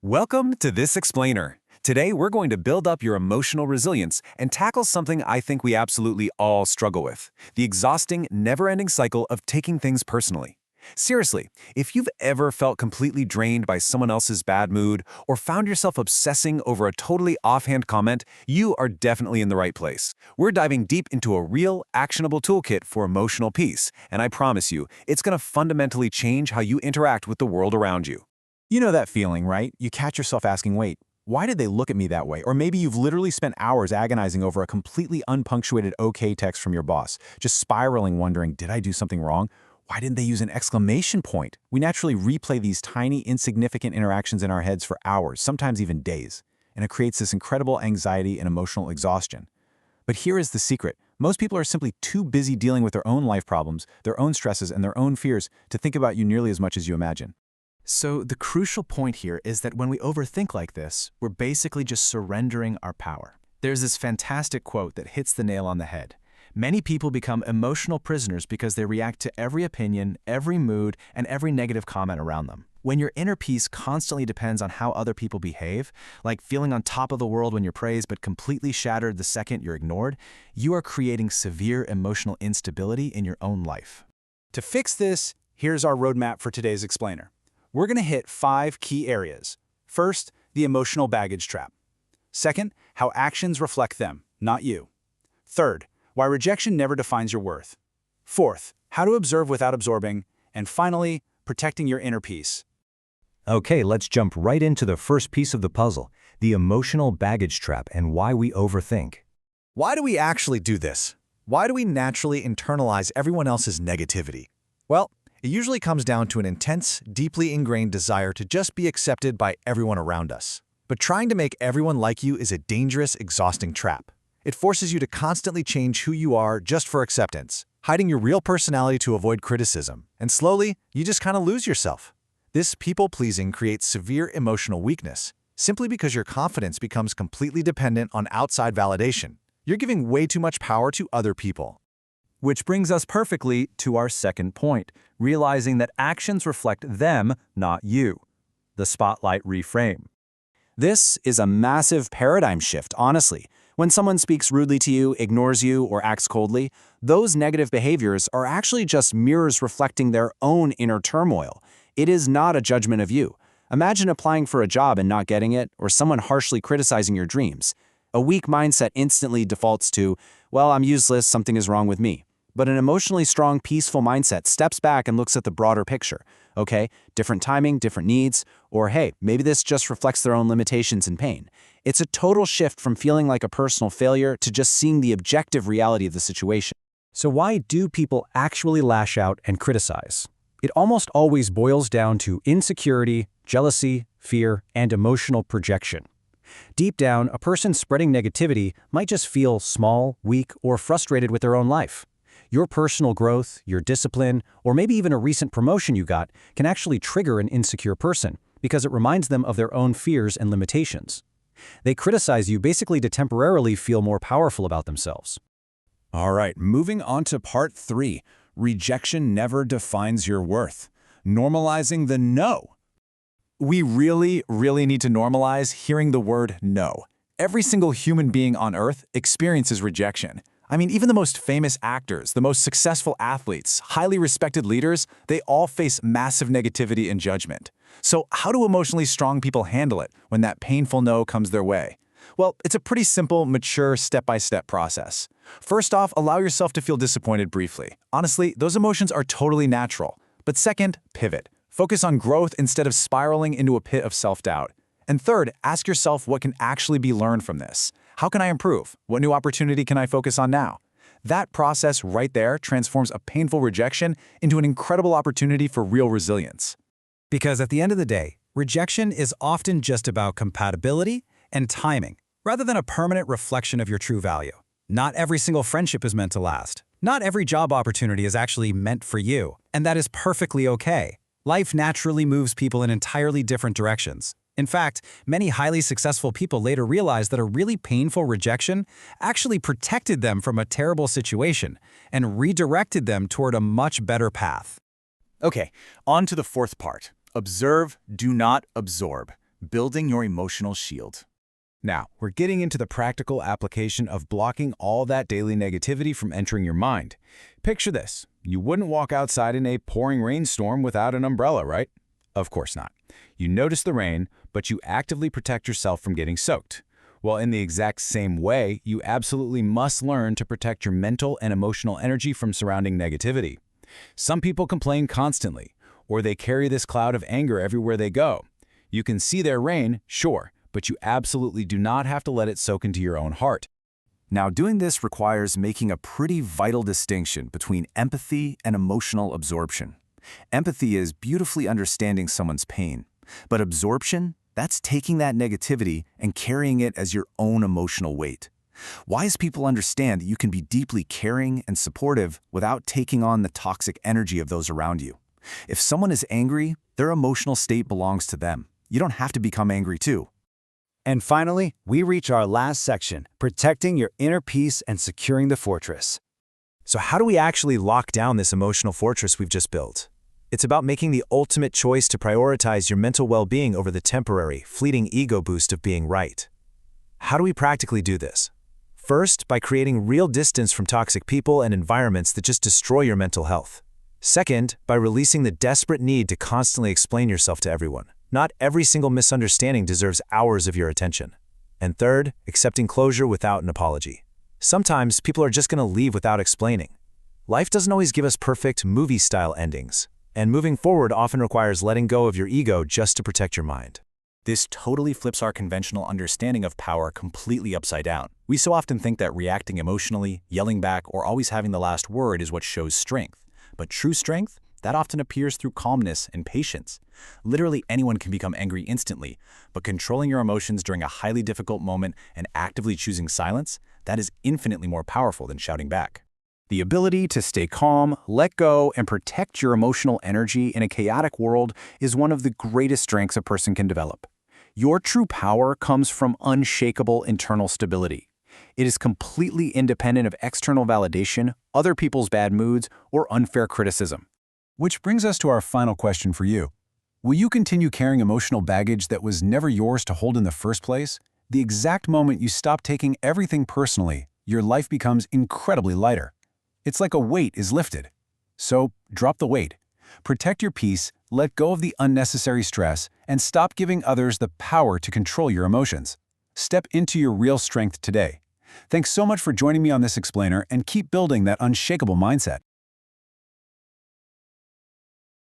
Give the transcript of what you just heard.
Welcome to This Explainer. Today, we're going to build up your emotional resilience and tackle something I think we absolutely all struggle with, the exhausting, never-ending cycle of taking things personally. Seriously, if you've ever felt completely drained by someone else's bad mood or found yourself obsessing over a totally offhand comment, you are definitely in the right place. We're diving deep into a real, actionable toolkit for emotional peace, and I promise you, it's going to fundamentally change how you interact with the world around you. You know that feeling, right? You catch yourself asking, wait, why did they look at me that way? Or maybe you've literally spent hours agonizing over a completely unpunctuated okay text from your boss, just spiraling wondering, did I do something wrong? Why didn't they use an exclamation point? We naturally replay these tiny, insignificant interactions in our heads for hours, sometimes even days, and it creates this incredible anxiety and emotional exhaustion. But here is the secret. Most people are simply too busy dealing with their own life problems, their own stresses, and their own fears to think about you nearly as much as you imagine. So the crucial point here is that when we overthink like this, we're basically just surrendering our power. There's this fantastic quote that hits the nail on the head. Many people become emotional prisoners because they react to every opinion, every mood, and every negative comment around them. When your inner peace constantly depends on how other people behave, like feeling on top of the world when you're praised but completely shattered the second you're ignored, you are creating severe emotional instability in your own life. To fix this, here's our roadmap for today's explainer. We're going to hit 5 key areas. First, the emotional baggage trap. Second, how actions reflect them, not you. Third, why rejection never defines your worth. Fourth, how to observe without absorbing. And finally, protecting your inner peace. Okay, let's jump right into the first piece of the puzzle, the emotional baggage trap and why we overthink. Why do we actually do this? Why do we naturally internalize everyone else's negativity? Well, it usually comes down to an intense, deeply ingrained desire to just be accepted by everyone around us. But trying to make everyone like you is a dangerous, exhausting trap. It forces you to constantly change who you are just for acceptance, hiding your real personality to avoid criticism, and slowly, you just kind of lose yourself. This people-pleasing creates severe emotional weakness, simply because your confidence becomes completely dependent on outside validation. You're giving way too much power to other people. Which brings us perfectly to our second point, realizing that actions reflect them, not you. The spotlight reframe. This is a massive paradigm shift, honestly. When someone speaks rudely to you, ignores you, or acts coldly, those negative behaviors are actually just mirrors reflecting their own inner turmoil. It is not a judgment of you. Imagine applying for a job and not getting it, or someone harshly criticizing your dreams. A weak mindset instantly defaults to, well, I'm useless, something is wrong with me. But an emotionally strong, peaceful mindset steps back and looks at the broader picture. Okay, different timing, different needs, or hey, maybe this just reflects their own limitations and pain. It's a total shift from feeling like a personal failure to just seeing the objective reality of the situation. So why do people actually lash out and criticize? It almost always boils down to insecurity, jealousy, fear, and emotional projection. Deep down, a person spreading negativity might just feel small, weak, or frustrated with their own life. Your personal growth, your discipline, or maybe even a recent promotion you got can actually trigger an insecure person because it reminds them of their own fears and limitations. They criticize you basically to temporarily feel more powerful about themselves. All right, moving on to part 3. Rejection never defines your worth. Normalizing the no. We really need to normalize hearing the word no. Every single human being on Earth experiences rejection. I mean, even the most famous actors, the most successful athletes, highly respected leaders, they all face massive negativity and judgment. So how do emotionally strong people handle it when that painful no comes their way? Well, it's a pretty simple, mature, step-by-step process. First off, allow yourself to feel disappointed briefly. Honestly, those emotions are totally natural. But second, pivot. Focus on growth instead of spiraling into a pit of self-doubt. And third, ask yourself what can actually be learned from this. How can I improve? What new opportunity can I focus on now? That process right there transforms a painful rejection into an incredible opportunity for real resilience. Because at the end of the day, rejection is often just about compatibility and timing, rather than a permanent reflection of your true value. Not every single friendship is meant to last. Not every job opportunity is actually meant for you, and that is perfectly okay. Life naturally moves people in entirely different directions. In fact, many highly successful people later realized that a really painful rejection actually protected them from a terrible situation and redirected them toward a much better path. Okay, on to the fourth part. Observe, do not absorb. building your emotional shield. Now, we're getting into the practical application of blocking all that daily negativity from entering your mind. Picture this. You wouldn't walk outside in a pouring rainstorm without an umbrella, right? Of course not. You notice the rain, but you actively protect yourself from getting soaked. Well, in the exact same way, you absolutely must learn to protect your mental and emotional energy from surrounding negativity. Some people complain constantly, or they carry this cloud of anger everywhere they go. You can see their rain, sure, but you absolutely do not have to let it soak into your own heart. Now, doing this requires making a pretty vital distinction between empathy and emotional absorption. Empathy is beautifully understanding someone's pain, but absorption, that's taking that negativity and carrying it as your own emotional weight. Wise people understand that you can be deeply caring and supportive without taking on the toxic energy of those around you. If someone is angry, their emotional state belongs to them. You don't have to become angry too. And finally, we reach our last section, protecting your inner peace and securing the fortress. So how do we actually lock down this emotional fortress we've just built? It's about making the ultimate choice to prioritize your mental well-being over the temporary, fleeting ego boost of being right. How do we practically do this? First, by creating real distance from toxic people and environments that just destroy your mental health. Second, by releasing the desperate need to constantly explain yourself to everyone. Not every single misunderstanding deserves hours of your attention. And third, accepting closure without an apology. Sometimes people are just going to leave without explaining. Life doesn't always give us perfect movie-style endings, and moving forward often requires letting go of your ego just to protect your mind. This totally flips our conventional understanding of power completely upside down. We so often think that reacting emotionally, yelling back, or always having the last word is what shows strength. But true strength? That often appears through calmness and patience. Literally anyone can become angry instantly, but controlling your emotions during a highly difficult moment and actively choosing silence, that is infinitely more powerful than shouting back. The ability to stay calm, let go, and protect your emotional energy in a chaotic world is one of the greatest strengths a person can develop. Your true power comes from unshakable internal stability. It is completely independent of external validation, other people's bad moods, or unfair criticism. Which brings us to our final question for you. Will you continue carrying emotional baggage that was never yours to hold in the first place? The exact moment you stop taking everything personally, your life becomes incredibly lighter. It's like a weight is lifted. So, drop the weight. Protect your peace, let go of the unnecessary stress, and stop giving others the power to control your emotions. Step into your real strength today. Thanks so much for joining me on this explainer, and keep building that unshakable mindset.